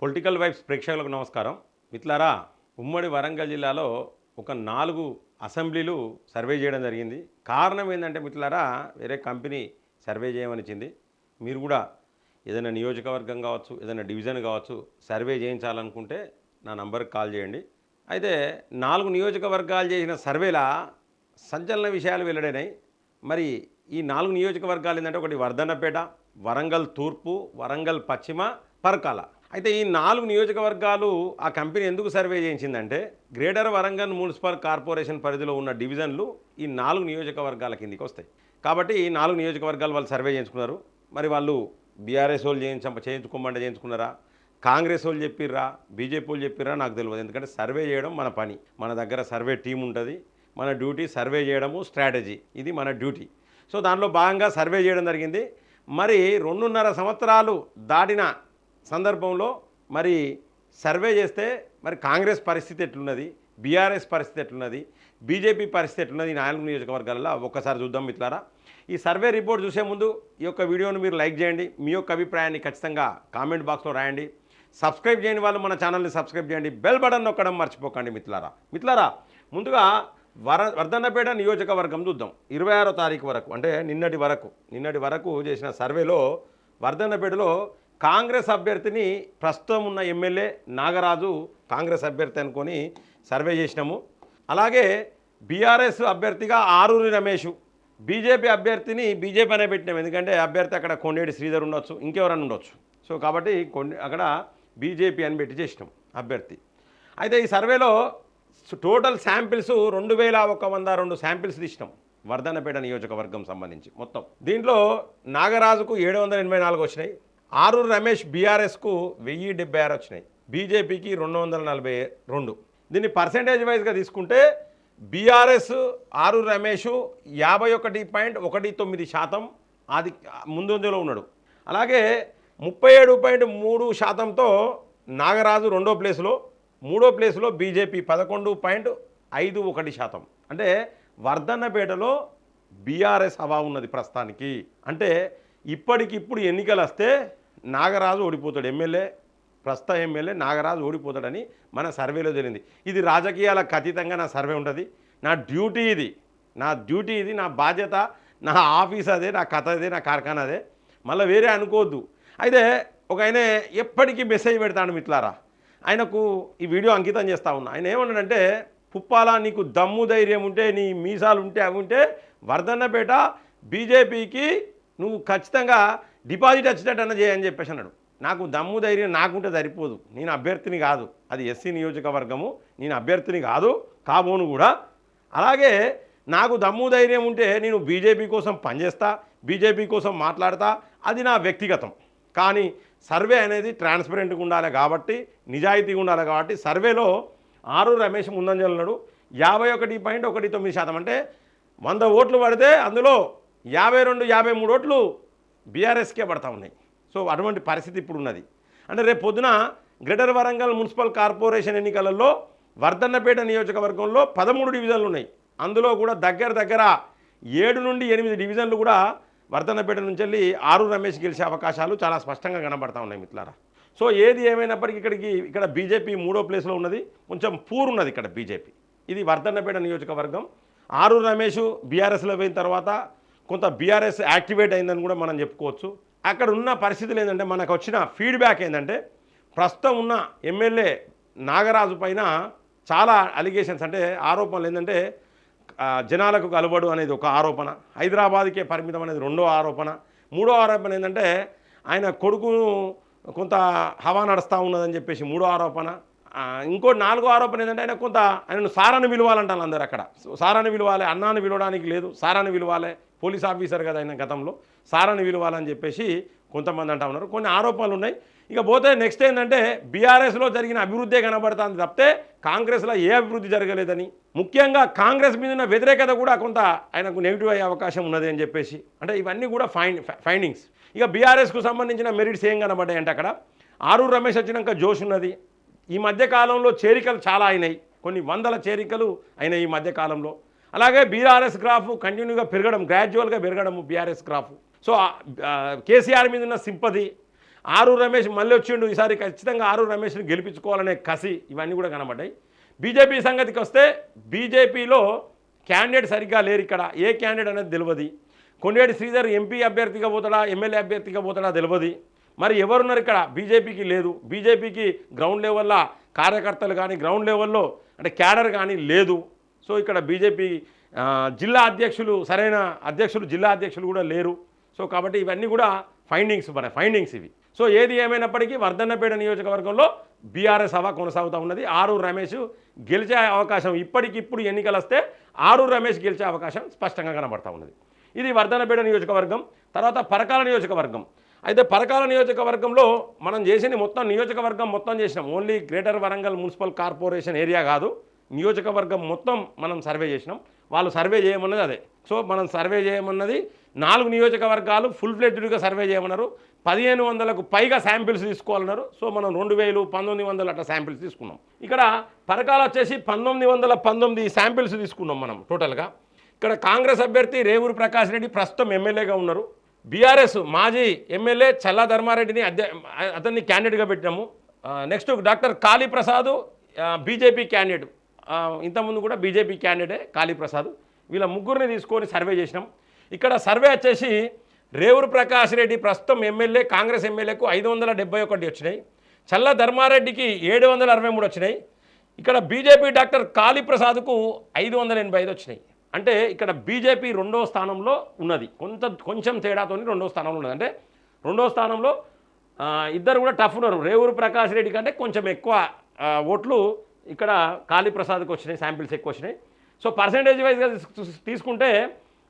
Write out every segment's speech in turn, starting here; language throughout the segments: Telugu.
పొలిటికల్ వైబ్స్ ప్రేక్షకులకు నమస్కారం. మిత్రులారా, ఉమ్మడి వరంగల్ జిల్లాలో ఒక 4 అసెంబ్లీలు సర్వే చేయడం జరిగింది. కారణం ఏంటంటే మిత్రులారా, వేరే కంపెనీ సర్వే చేయమనిచ్చింది. మీరు కూడా ఏదైనా నియోజకవర్గం కావచ్చు, ఏదైనా డివిజన్ కావచ్చు, సర్వే చేయించాలనుకుంటే నా నంబర్కి కాల్ చేయండి. అయితే 4 నియోజకవర్గాలు చేసిన సర్వేలా సంచలన విషయాలు వెల్లడైనాయి. మరి ఈ 4 నియోజకవర్గాలు ఏంటంటే ఒకటి వర్ధన్నపేట, వరంగల్ తూర్పు, వరంగల్ పశ్చిమ, పరకాల. అయితే ఈ 4 నియోజకవర్గాలు ఆ కంపెనీ ఎందుకు సర్వే చేయించిందంటే గ్రేటర్ వరంగల్ మున్సిపల్ కార్పొరేషన్ పరిధిలో ఉన్న డివిజన్లు ఈ 4 నియోజకవర్గాల కిందికి వస్తాయి. కాబట్టి ఈ 4 నియోజకవర్గాలు వాళ్ళు సర్వే చేయించుకున్నారు. మరి వాళ్ళు బీఆర్ఎస్ వాళ్ళు చేయించుకోమంటే చేయించుకున్నారా, కాంగ్రెస్ వాళ్ళు చెప్పిర్రా, బీజేపీ వాళ్ళు చెప్పిర్రా నాకు తెలియదు. ఎందుకంటే సర్వే చేయడం మన పని, మన దగ్గర సర్వే టీం ఉంటుంది. మన డ్యూటీ సర్వే చేయడము, స్ట్రాటజీ, ఇది మన డ్యూటీ. సో దాంట్లో భాగంగా సర్వే చేయడం జరిగింది. మరి 2.5 సంవత్సరాలు దాటిన సందర్భంలో మరి సర్వే చేస్తే మరి కాంగ్రెస్ పరిస్థితి ఎట్లున్నది, బీఆర్ఎస్ పరిస్థితి ఎట్లున్నది, బీజేపీ పరిస్థితి ఎట్లున్నది ఈ 4 నియోజకవర్గాలలో ఒక్కసారి చూద్దాం మిత్రులారా. ఈ సర్వే రిపోర్ట్ చూసే ముందు ఈ యొక్క వీడియోను మీరు లైక్ చేయండి. మీ యొక్క అభిప్రాయాన్ని ఖచ్చితంగా కామెంట్ బాక్స్లో రాయండి. సబ్స్క్రైబ్ చేయని వాళ్ళు మన ఛానల్ని సబ్స్క్రైబ్ చేయండి. బెల్ బటన్ నొక్కడం మర్చిపోకండి మిత్రులారా. ముందుగా వర్ధన్నపేట నియోజకవర్గం చూద్దాం. 26వ తారీఖు వరకు అంటే నిన్నటి వరకు చేసిన సర్వేలో వర్ధన్నపేటలో కాంగ్రెస్ అభ్యర్థిని ప్రస్తుతం ఉన్న ఎమ్మెల్యే నాగరాజు కాంగ్రెస్ అభ్యర్థి అనుకొని సర్వే చేసినాము. అలాగే బీఆర్ఎస్ అభ్యర్థిగా ఆరూరి రమేష్, బీజేపీ అభ్యర్థిని బీజేపీ అనే పెట్టినాం. ఎందుకంటే అభ్యర్థి అక్కడ కొండేటి శ్రీధర్ ఉండొచ్చు, ఇంకెవరన్నా ఉండొచ్చు. సో కాబట్టి అక్కడ బీజేపీ అని పెట్టి చేసినాం అభ్యర్థి. అయితే ఈ సర్వేలో టోటల్ శాంపిల్స్ 2102 శాంపిల్స్ తీసినాం వర్ధన్నపేట నియోజకవర్గం సంబంధించి మొత్తం. దీంట్లో నాగరాజుకు 784 వచ్చినాయి, ఆరూరు రమేష్ బీఆర్ఎస్కు 1076 వచ్చినాయి, బీజేపీకి 242. దీన్ని పర్సెంటేజ్ వైజ్గా తీసుకుంటే బీఆర్ఎస్ ఆరూరు రమేష్ 51.19% అది ముందంజలో ఉన్నాడు. అలాగే 37.3%తో నాగరాజు రెండో ప్లేస్లో, మూడో ప్లేస్లో బీజేపీ 11.51%. అంటే వర్ధన్నపేటలో బీఆర్ఎస్ హవా ఉన్నది ప్రస్తుతానికి. అంటే ఇప్పటికిప్పుడు ఎన్నికలు వస్తే నాగరాజు ఓడిపోతాడు, ప్రస్తుత ఎమ్మెల్యే నాగరాజు ఓడిపోతాడని మన సర్వేలో జరిగింది. ఇది రాజకీయాలకు అతీతంగా నా సర్వే ఉంటుంది. నా డ్యూటీ ఇది, నా బాధ్యత, నా ఆఫీస్ అదే, నా కథ అదే, నా కార్ఖానా అదే, మళ్ళీ వేరే అనుకోవద్దు. అయితే ఒక ఆయన ఎప్పటికీ మెసేజ్ పెడతాడు మిత్రులారా, ఆయనకు ఈ వీడియో అంకితం చేస్తూ ఉన్నా. ఆయన ఏమన్నాడంటే, పుప్పాల నీకు దమ్ము ధైర్యం ఉంటే, నీ మీసాలు ఉంటే, అవి ఉంటే వర్ధన్నపేట బీజేపీకి నువ్వు ఖచ్చితంగా డిపాజిట్ వచ్చేటట్టు చేయని చెప్పేసి అన్నాడు. నాకు దమ్ము ధైర్యం నాకుంటే సరిపోదు, నేను అభ్యర్థిని కాదు, అది ఎస్సీ నియోజకవర్గము, నేను అభ్యర్థిని కాదు, కాబోను కూడా. అలాగే నాకు దమ్ము ధైర్యం ఉంటే నేను బీజేపీ కోసం పనిచేస్తా, బీజేపీ కోసం మాట్లాడతా, అది నా వ్యక్తిగతం. కానీ సర్వే అనేది ట్రాన్స్పరెంట్గా ఉండాలి కాబట్టి, నిజాయితీగా ఉండాలి కాబట్టి సర్వేలో ఆరూరు రమేష్ ముందంజలో ఉన్నాడు. 51.19%. అంటే 100 ఓట్లు పడితే అందులో 52-53 ఓట్లు బీఆర్ఎస్కే పడతా ఉన్నాయి. సో అటువంటి పరిస్థితి ఇప్పుడు ఉన్నది. అంటే రేపు పొద్దున గ్రేటర్ వరంగల్ మున్సిపల్ కార్పొరేషన్ ఎన్నికలలో వర్ధన్నపేట నియోజకవర్గంలో 13 డివిజన్లు ఉన్నాయి. అందులో కూడా దగ్గర 7 నుండి 8 డివిజన్లు కూడా వర్ధన్నపేట నుంచి వెళ్ళి ఆరూరు రమేష్ గెలిచే అవకాశాలు చాలా స్పష్టంగా కనబడతా ఉన్నాయి మిత్రులారా. సో ఏది ఏమైనప్పటికీ ఇక్కడ బీజేపీ 3వ ప్లేస్లో ఉన్నది, కొంచెం పూర్ ఉన్నది ఇక్కడ బీజేపీ. ఇది వర్ధన్నపేట నియోజకవర్గం. ఆరూరు రమేష్ బీఆర్ఎస్లో పోయిన తర్వాత కొంత బీఆర్ఎస్ యాక్టివేట్ అయిందని కూడా మనం చెప్పుకోవచ్చు. అక్కడ ఉన్న పరిస్థితులు ఏంటంటే, మనకు వచ్చిన ఫీడ్బ్యాక్ ఏంటంటే, ప్రస్తుతం ఉన్న ఎమ్మెల్యే నాగరాజు పైన చాలా అలిగేషన్స్, అంటే ఆరోపణలు ఏంటంటే, జనాలకు కలవడు అనేది ఒక ఆరోపణ, హైదరాబాద్కే పరిమితం అనేది రెండో ఆరోపణ, మూడో ఆరోపణ ఏంటంటే ఆయన కొడుకును కొంత హవా నడుస్తూ ఉన్నదని చెప్పేసి మూడో ఆరోపణ. ఇంకో 4వ ఆరోపణ ఏంటంటే ఆయనను సారాన్ని పిలవాలంటారు అందరు. అక్కడ సారాన్ని పిలవాలి, అన్నాన్ని పిలవడానికి లేదు, సారాన్ని పిలవాలి, పోలీస్ ఆఫీసర్ కదా ఆయన గతంలో, సారాన్ని పిలవాలని చెప్పేసి కొంతమంది అంటా ఉన్నారు. కొన్ని ఆరోపణలు ఉన్నాయి. ఇక పోతే నెక్స్ట్ ఏంటంటే, బీఆర్ఎస్లో జరిగిన అభివృద్ధే కనబడుతుంది తప్పితే కాంగ్రెస్లో ఏ అభివృద్ధి జరగలేదని, ముఖ్యంగా కాంగ్రెస్ మీద ఉన్న వ్యతిరేకత కూడా కొంత ఆయనకు నెగిటివ్ అయ్యే అవకాశం ఉన్నది అని చెప్పేసి, అంటే ఇవన్నీ కూడా ఫైండింగ్స్. ఇక బీఆర్ఎస్కు సంబంధించిన మెరిట్స్ ఏం కనబడ్డాయి అంటే, అక్కడ ఆరూరు రమేష్ వచ్చినాక జోష్ ఉన్నది. ఈ మధ్యకాలంలో చేరికలు చాలా అయినాయి, కొన్ని 100 చేరికలు అయినాయి ఈ మధ్యకాలంలో. అలాగే బీఆర్ఎస్ గ్రాఫ్ కంటిన్యూగా పెరగడం, గ్రాడ్యువల్గా పెరగడము బీఆర్ఎస్ గ్రాఫ్. సో కేసీఆర్ మీద ఉన్న సింపతి, ఆరు రమేష్ మళ్ళీ వచ్చిండు, ఈసారి ఖచ్చితంగా ఆరు రమేష్ని గెలిపించుకోవాలనే కసి ఇవన్నీ కూడా కనబడ్డాయి. బీజేపీ సంగతికి వస్తే బీజేపీలో క్యాండిడేట్ సరిగ్గా లేరు. ఇక్కడ ఏ క్యాండిడేట్ అనేది తెలియదు. కొండేటి శ్రీధర్ ఎంపీ అభ్యర్థిగా పోతాడా, ఎమ్మెల్యే అభ్యర్థిగా పోతాడా తెలియదు. మరి ఎవరున్నారు ఇక్కడ? బీజేపీకి లేదు. బీజేపీకి గ్రౌండ్ లెవెల్లో కార్యకర్తలు కానీ గ్రౌండ్ లెవెల్లో అంటే క్యాడర్ కానీ లేదు. సో ఇక్కడ బీజేపీ జిల్లా అధ్యక్షులు సరైన అధ్యక్షులు జిల్లా అధ్యక్షులు కూడా లేరు. సో కాబట్టి ఇవన్నీ కూడా ఫైండింగ్స్ ఇవి. సో ఏది ఏమైనప్పటికీ వర్ధన్నపేట నియోజకవర్గంలో బీఆర్ఎస్ హవా కొనసాగుతూ ఉన్నది. ఆరూరు రమేష్ గెలిచే అవకాశం, ఇప్పటికిప్పుడు ఎన్నికలు వస్తే ఆరూరు రమేష్ గెలిచే అవకాశం స్పష్టంగా కనబడతా ఉన్నది. ఇది వర్ధన్నపేట నియోజకవర్గం. తర్వాత పరకాల నియోజకవర్గం. అయితే పరకాల నియోజకవర్గంలో మనం చేసింది మొత్తం నియోజకవర్గం మొత్తం చేసినాం. Only greater Warangal municipal corporation area కాదు, నియోజకవర్గం మొత్తం మనం సర్వే చేసినాం. వాళ్ళు సర్వే చేయమన్నది అదే. సో మనం సర్వే చేయమన్నది 4 నియోజకవర్గాలు ఫుల్ ఫ్లెడ్జ్డ్గా సర్వే చేయమన్నారు. 1500కు పైగా శాంపిల్స్ తీసుకోవాలన్నారు. సో మనం 2000, 1900 అట్లా శాంపిల్స్ తీసుకున్నాం. ఇక్కడ పరకాల వచ్చేసి 1919 శాంపిల్స్ తీసుకున్నాం మనం టోటల్గా. ఇక్కడ కాంగ్రెస్ అభ్యర్థి రేవూరు ప్రకాష్ రెడ్డి ప్రస్తుతం ఎమ్మెల్యేగా ఉన్నారు. బీఆర్ఎస్ మాజీ ఎమ్మెల్యే చల్లా ధర్మారెడ్డిని అతన్ని క్యాండిడేట్గా పెట్టినాము. Next doctor Kaliprasad BJP candidate, ఇంతకుముందు కూడా బీజేపీ క్యాండిడేటే కాళీప్రసాద్. వీళ్ళ ముగ్గురిని తీసుకొని సర్వే చేసినాం. ఇక్కడ సర్వే వచ్చేసి రేవూరు ప్రకాష్ రెడ్డి ప్రస్తుతం ఎమ్మెల్యే కాంగ్రెస్ ఎమ్మెల్యేకు 571 వచ్చినాయి. చల్లా ధర్మారెడ్డికి 763 వచ్చినాయి. ఇక్కడ బీజేపీ డాక్టర్ కాళీప్రసాద్కు 585 వచ్చినాయి. అంటే ఇక్కడ బీజేపీ 2వ స్థానంలో ఉన్నది. కొంచెం తేడాతో 2వ స్థానంలో ఉన్నది. అంటే 2వ స్థానంలో ఇద్దరు కూడా టఫ్ ఉన్నారు. రేవూరు ప్రకాష్ రెడ్డి కంటే కొంచెం ఎక్కువ ఓట్లు ఇక్కడ కాళీప్రసాద్కి వచ్చినాయి, శాంపిల్స్ ఎక్కువ వచ్చినాయి. సో పర్సంటేజ్ వైజ్గా తీసుకుంటే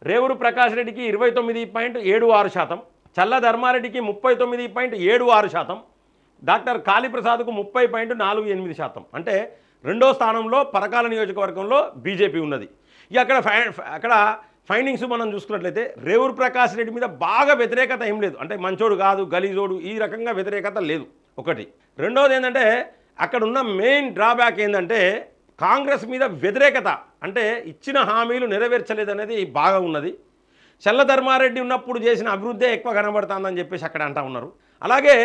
రేవూరు ప్రకాష్ రెడ్డికి 29.76%, చల్లా ధర్మారెడ్డికి 39.76%, డాక్టర్ కాళీప్రసాద్కు 30.48%. అంటే 2వ స్థానంలో పరకాల నియోజకవర్గంలో బీజేపీ ఉన్నది. ఇక అక్కడ ఫైండింగ్స్ మనం చూసుకున్నట్లయితే రేవూరు ప్రకాష్ రెడ్డి మీద బాగా వ్యతిరేకత ఏం లేదు. అంటే మంచోడు కాదు, గలీజోడు, ఈ రకంగా వ్యతిరేకత లేదు ఒకటి. రెండవది ఏంటంటే అక్కడ ఉన్న మెయిన్ డ్రాబ్యాక్ ఏంటంటే కాంగ్రెస్ మీద వ్యతిరేకత, అంటే ఇచ్చిన హామీలు నెరవేర్చలేదనేది బాగా ఉన్నది. చల్ల ధర్మారెడ్డి ఉన్నప్పుడు చేసిన అభివృద్ధి ఎక్కువ కనబడుతుందని చెప్పేసి అక్కడ అంటా ఉన్నారు. అలాగే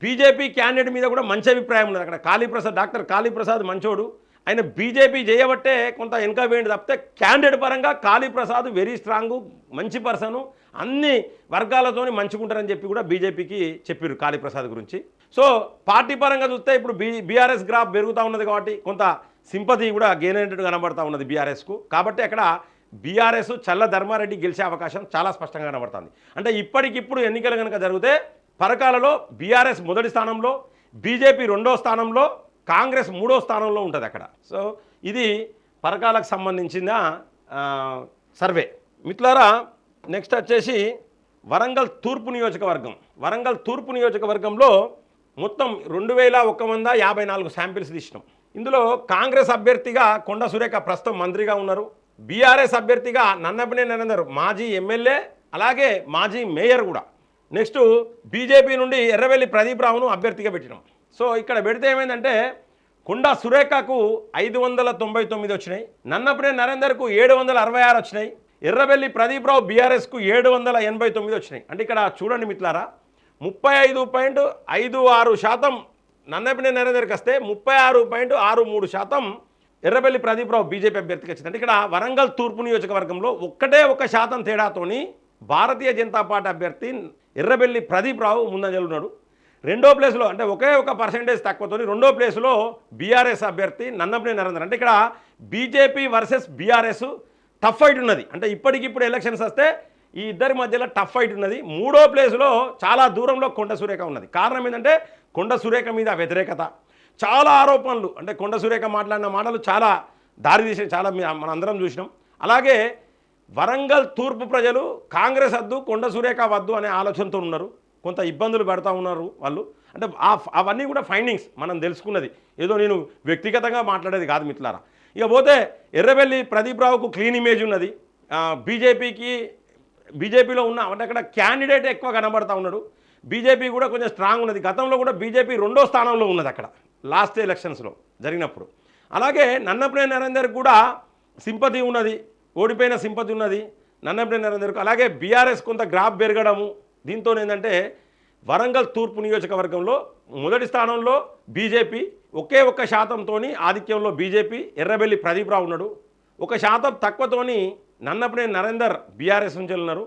బీజేపీ క్యాండిడేట్ మీద కూడా మంచి అభిప్రాయం ఉన్నది. అక్కడ కాళీప్రసాద్, డాక్టర్ కాళీప్రసాద్ మంచోడు, ఆయన బీజేపీ చేయబట్టే కొంత వెనుక వేయండి తప్పితే క్యాండిడేట్ పరంగా కాళీప్రసాద్ వెరీ స్ట్రాంగు, మంచి పర్సను, అన్ని వర్గాలతో మంచుకుంటారని చెప్పి కూడా బీజేపీకి చెప్పారు కాళీప్రసాద్ గురించి. సో పార్టీ పరంగా చూస్తే ఇప్పుడు బీఆర్ఎస్ గ్రాఫ్ పెరుగుతూ ఉన్నది కాబట్టి కొంత సింపతి కూడా గెయిన్ అయినట్టు కనబడతా ఉన్నది బీఆర్ఎస్కు. కాబట్టి అక్కడ బీఆర్ఎస్ చల్ల ధర్మారెడ్డి గెలిచే అవకాశం చాలా స్పష్టంగా కనబడుతుంది. అంటే ఇప్పటికిప్పుడు ఎన్నికలు కనుక జరిగితే పరకాలలో బీఆర్ఎస్ మొదటి స్థానంలో, బీజేపీ 2వ స్థానంలో, కాంగ్రెస్ 3వ స్థానంలో ఉంటుంది అక్కడ. సో ఇది పరకాలకు సంబంధించిన సర్వే. మిత్రులారా, నెక్స్ట్ వచ్చేసి వరంగల్ తూర్పు నియోజకవర్గం. వరంగల్ తూర్పు నియోజకవర్గంలో మొత్తం 2154 శాంపిల్స్ తీసినాం. ఇందులో కాంగ్రెస్ అభ్యర్థిగా కొండ సురేఖ ప్రస్తుతం మంత్రిగా ఉన్నారు. బీఆర్ఎస్ అభ్యర్థిగా నన్నపనే నరేందర్ మాజీ ఎమ్మెల్యే, అలాగే మాజీ మేయర్ కూడా. నెక్స్ట్ బీజేపీ నుండి ఎర్రవెల్లి ప్రదీప్ రావును అభ్యర్థిగా పెట్టినాం. సో ఇక్కడ పెడితే ఏమైందంటే కొండ సురేఖకు 599 వచ్చినాయి, నన్నపనే నరేందర్కు 766 వచ్చినాయి, ఎర్రవెల్లి ప్రదీప్ రావు బీఆర్ఎస్కు 789 వచ్చినాయి. అంటే ఇక్కడ చూడండి మిత్రులారా, 35.56% నన్నపనే నరేందర్కి వస్తే 36.63% ఎర్రబెల్లి ప్రదీప్ రావు బీజేపీ అభ్యర్థికి వచ్చింది. అంటే ఇక్కడ వరంగల్ తూర్పు నియోజకవర్గంలో ఒక్కటే 1% తేడాతోని భారతీయ జనతా పార్టీ అభ్యర్థి ఎర్రబెల్లి ప్రదీప్ రావు ముందంజలు ఉన్నాడు. 2వ ప్లేస్లో అంటే ఒకే 1% తక్కువతో 2వ ప్లేస్లో బీఆర్ఎస్ అభ్యర్థి నన్నపనే నరేందర్. అంటే ఇక్కడ BJP versus BRS tough fight ఉన్నది. అంటే ఇప్పటికిప్పుడు ఎలక్షన్స్ వస్తే ఈ ఇద్దరి మధ్యలో టఫ్ ఫైట్ ఉన్నది. 3వ ప్లేస్లో చాలా దూరంలో కొండ సురేఖ ఉన్నది. కారణం ఏంటంటే కొండ సురేఖ మీద వ్యతిరేకత, చాలా ఆరోపణలు, అంటే కొండ సురేఖ మాట్లాడిన మాటలు చాలా దారితీసే, చాలా మనందరం చూసినాం. అలాగే వరంగల్ తూర్పు ప్రజలు కాంగ్రెస్ వద్దు, కొండ సురేఖ వద్దు అనే ఆలోచనతో ఉన్నారు. కొంత ఇబ్బందులు పెడతా ఉన్నారు వాళ్ళు. అంటే అవన్నీ కూడా ఫైండింగ్స్ మనం తెలుసుకున్నది, ఏదో నేను వ్యక్తిగతంగా మాట్లాడేది కాదు మిత్రులారా. ఇక పోతే ఎర్రబెల్లి ప్రదీప్ రావుకు క్లీన్ ఇమేజ్ ఉన్నది. బీజేపీలో ఉన్న అంటే అక్కడ క్యాండిడేట్ ఎక్కువ కనబడతా ఉన్నాడు. బీజేపీ కూడా కొంచెం స్ట్రాంగ్ ఉన్నది. గతంలో కూడా బీజేపీ 2వ స్థానంలో ఉన్నది అక్కడ లాస్ట్ ఎలక్షన్స్లో జరిగినప్పుడు. అలాగే నన్నపనే నరేందర్ కూడా సింపతి ఉన్నది, ఓడిపోయిన సింపతి ఉన్నది నన్నపనే నరేందర్కు. అలాగే బీఆర్ఎస్ కొంత గ్రాఫ్ పెరగడము, దీంతో ఏంటంటే వరంగల్ తూర్పు నియోజకవర్గంలో మొదటి స్థానంలో బీజేపీ ఒకే 1% ఆధిక్యంలో బీజేపీ ఎర్రబెల్లి ప్రదీప్ రావు ఉన్నాడు. 1% తక్కువతోని నన్నపనేని నరేందర్ బీఆర్ఎస్ నుంచి ఉన్నారు.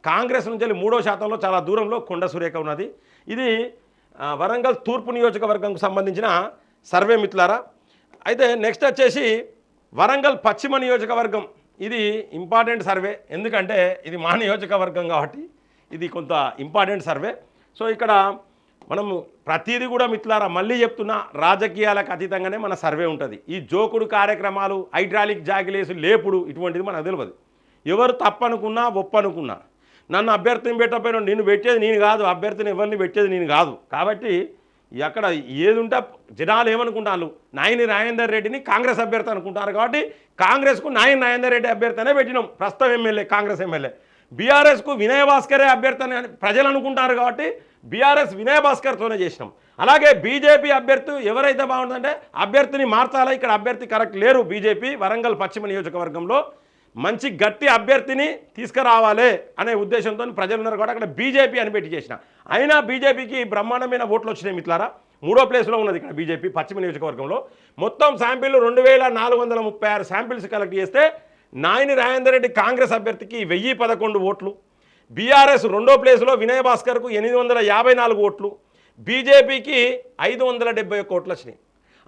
కాంగ్రెస్ నుంచి 3% చాలా దూరంలో కొండ సురేఖ ఉన్నది. ఇది వరంగల్ తూర్పు నియోజకవర్గంకు సంబంధించిన సర్వే మిత్రులారా. అయితే నెక్స్ట్ వచ్చేసి వరంగల్ పశ్చిమ నియోజకవర్గం. ఇది ఇంపార్టెంట్ సర్వే, ఎందుకంటే ఇది మా నియోజకవర్గం కాబట్టి ఇది కొంత ఇంపార్టెంట్ సర్వే. సో ఇక్కడ మనము ప్రతిదీ కూడా మిత్రులారా మళ్ళీ చెప్తున్నా, రాజకీయాలకు అతీతంగానే మన సర్వే ఉంటుంది. ఈ జోకుడు కార్యక్రమాలు, హైడ్రాలిక్ జాగిలేసి లేపుడు ఇటువంటిది మనకు తెలియదు. ఎవరు తప్పనుకున్నా ఒప్పనుకున్నా నన్ను అభ్యర్థిని పెట్టకపోయినా నిన్ను పెట్టేది నేను కాదు, అభ్యర్థిని ఎవరిని పెట్టేది నేను కాదు. కాబట్టి అక్కడ ఏది ఉంటే జనాలు ఏమనుకుంటారు, నాయని రాజేందర్ రెడ్డిని కాంగ్రెస్ అభ్యర్థి అనుకుంటారు. కాబట్టి కాంగ్రెస్కు నాయని రాజేందర్ రెడ్డి అభ్యర్థి అనే పెట్టినాం, ప్రస్తుతం ఎమ్మెల్యే కాంగ్రెస్ ఎమ్మెల్యే. బీఆర్ఎస్కు వినయ్ భాస్కరే అభ్యర్థి అని ప్రజలు అనుకుంటారు కాబట్టి బీఆర్ఎస్ వినయ్ భాస్కర్తోనే చేసినాం. అలాగే బీజేపీ అభ్యర్థి ఎవరైతే బాగుంటుందంటే అభ్యర్థిని మార్చాలా, ఇక్కడ అభ్యర్థి కరెక్ట్ లేరు. బీజేపీ వరంగల్ పశ్చిమ నియోజకవర్గంలో మంచి గట్టి అభ్యర్థిని తీసుకురావాలి అనే ఉద్దేశంతో ప్రజలు ఉన్నారు కాబట్టి అక్కడ బీజేపీ అని పెట్టి చేసిన. అయినా బీజేపీకి బ్రహ్మాండమైన ఓట్లు వచ్చినాయి మిత్రులారా. 3వ ప్లేస్లో ఉన్నది ఇక్కడ బీజేపీ పశ్చిమ నియోజకవర్గంలో. మొత్తం శాంపిల్ 2436 శాంపిల్స్ కలెక్ట్ చేస్తే నాయని రాజేందర్ రెడ్డి కాంగ్రెస్ అభ్యర్థికి 1011 ఓట్లు, బీఆర్ఎస్ 2వ ప్లేస్లో వినయ్ భాస్కర్కు 854 ఓట్లు, బీజేపీకి 571 ఓట్లు వచ్చినాయి.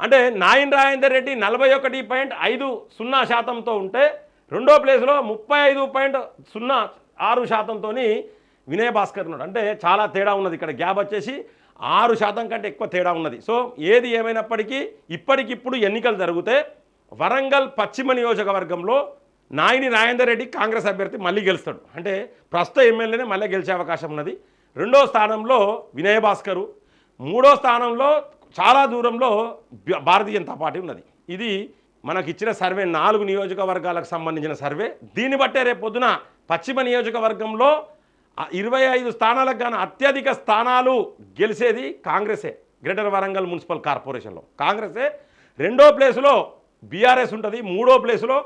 అంటే నాయని రాజేందర్ రెడ్డి 41.50% ఉంటే 2వ ప్లేస్లో 35.06%తో వినయ్ భాస్కర్ ఉన్నాడు. అంటే చాలా తేడా ఉన్నది. ఇక్కడ గ్యాప్ వచ్చేసి 6% కంటే ఎక్కువ తేడా ఉన్నది. సో ఏది ఏమైనప్పటికీ ఇప్పటికిప్పుడు ఎన్నికలు జరిగితే వరంగల్ పశ్చిమ నియోజకవర్గంలో నాయని రాజేందర్ రెడ్డి కాంగ్రెస్ అభ్యర్థి మళ్ళీ గెలుస్తాడు. అంటే ప్రస్తుత ఎమ్మెల్యేనే మళ్ళీ గెలిచే అవకాశం ఉన్నది. 2వ స్థానంలో వినయ్ భాస్కరు, 3వ స్థానంలో చాలా దూరంలో భారతీయ జనతా పార్టీ ఉన్నది. ఇది మనకి ఇచ్చిన సర్వే 4 నియోజకవర్గాలకు సంబంధించిన సర్వే. దీన్ని బట్టే రేపు పొద్దున పశ్చిమ నియోజకవర్గంలో 25 స్థానాలకు గాను అత్యధిక స్థానాలు గెలిచేది కాంగ్రెసే. గ్రేటర్ వరంగల్ మున్సిపల్ కార్పొరేషన్లో కాంగ్రెసే. 2వ ప్లేసులో బీఆర్ఎస్ ఉంటుంది, 3వ ప్లేసులో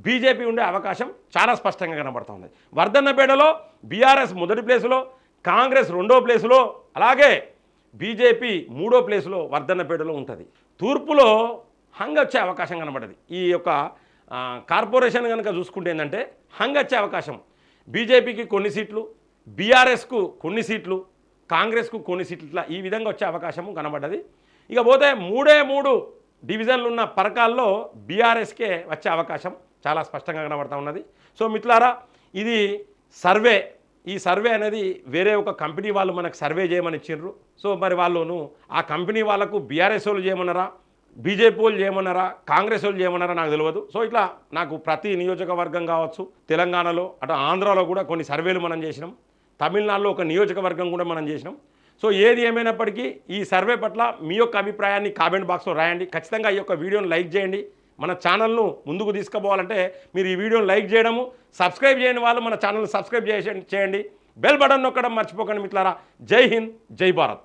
బీజేపీ ఉండే అవకాశం చాలా స్పష్టంగా కనబడుతుంది. వర్ధన్నపేటలో బీఆర్ఎస్ మొదటి ప్లేసులో, కాంగ్రెస్ 2వ ప్లేసులో, అలాగే బీజేపీ 3వ ప్లేసులో వర్ధన్నపేటలో ఉంటుంది. తూర్పులో హంగ్ వచ్చే అవకాశం కనబడది. ఈ యొక్క కార్పొరేషన్ కనుక చూసుకుంటే ఏంటంటే హంగ్ వచ్చే అవకాశం. బీజేపీకి కొన్ని సీట్లు, బీఆర్ఎస్కు కొన్ని సీట్లు, కాంగ్రెస్కు కొన్ని సీట్లు, ఇట్లా ఈ విధంగా వచ్చే అవకాశము కనబడ్డది. ఇక పోతే 3 డివిజన్లు ఉన్న పరకాల్లో బీఆర్ఎస్కే వచ్చే అవకాశం చాలా స్పష్టంగా కనబడతా ఉన్నది. సో మిత్రులారా, ఇది సర్వే. ఈ సర్వే అనేది వేరే ఒక కంపెనీ వాళ్ళు మనకు సర్వే చేయమని ఇచ్చిండ్రు. సో మరి వాళ్ళను ఆ కంపెనీ వాళ్ళకు బీఆర్ఎస్ వాళ్ళు చేయమన్నారా, బీజేపీ వాళ్ళు చేయమన్నారా, కాంగ్రెస్ వాళ్ళు చేయమన్నారా నాకు తెలియదు. సో ఇట్లా నాకు ప్రతి నియోజకవర్గం కావచ్చు, తెలంగాణలో అటు ఆంధ్రాలో కూడా కొన్ని సర్వేలు మనం చేసినాం, తమిళనాడులో ఒక నియోజకవర్గం కూడా మనం చేసినాం. సో ఏది ఏమైనప్పటికీ ఈ సర్వే పట్ల మీ యొక్క అభిప్రాయాన్ని కామెంట్ బాక్స్లో రాయండి. ఖచ్చితంగా ఈ యొక్క వీడియోను లైక్ చేయండి. మన ఛానల్ను ముందుకు తీసుకుపోవాలంటే మీరు ఈ వీడియోను లైక్ చేయడము, సబ్స్క్రైబ్ చేయని వాళ్ళు మన ఛానల్ని సబ్స్క్రైబ్ చేయండి. బెల్ బటన్ నొక్కడం మర్చిపోకండి మిత్రులారా. జై హింద్, జై భారత్.